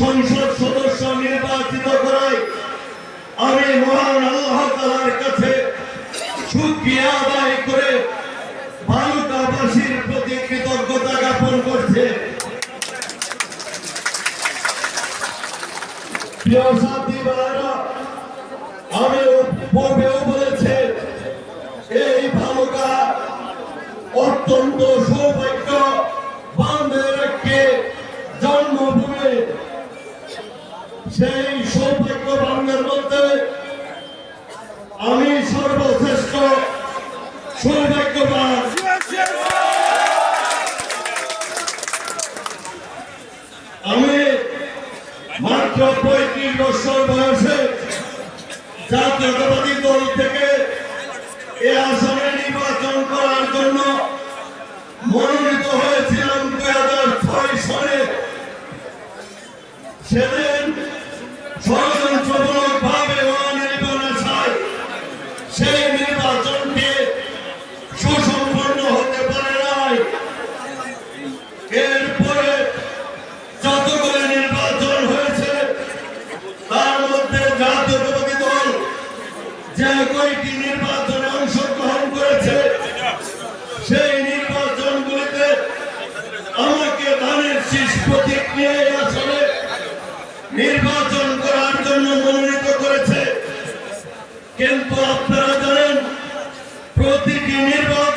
সংসদ সদস্য নির্বাচিত করায় আমি মহান আল্লাহ তাআলার কাছে শুকরিয়া আদায় করে ভালুকাবাসীর প্রতি কৃতজ্ঞতা জ্ঞাপন করছে। প্রিয় সাথী ভাইরা, আমি পূর্বেও বলেছি এই ভালুকা অত্যন্ত সৌভাগ্যবানদের একটি জন্মভূমি। সেই সৌভাগ্যবানদের মধ্যে আমি সর্বশ্রেষ্ঠ সৌভাগ্যবান। আমি মাত্র 35 বছর বয়সে জাতীয়তাবাদী দল থেকে এ আসনে নির্বাচন করার জন্য মনোনীত হয়েছিলাম 2006 সালে। সেদিন ষড়যন্ত্রমূলক ভাবে অনির্বাচন সেই নির্বাচনটি সুসম্পন্ন হতে পারে নাই। এরপরে যতগুলো নির্বাচন হয়েছে তার মধ্যে জাতীয়তাবাদী দল যে কয়েকটি নির্বাচনে অংশগ্রহণ করেছে সেই নির্বাচনগুলিতে আমাকে ধানের শীষ প্রতীক নিয়ে আসলে নির্বাচন করার জন্য মনোনীত করেছে। কিন্তু আপনারা জানেন প্রতিটি নির্বাচন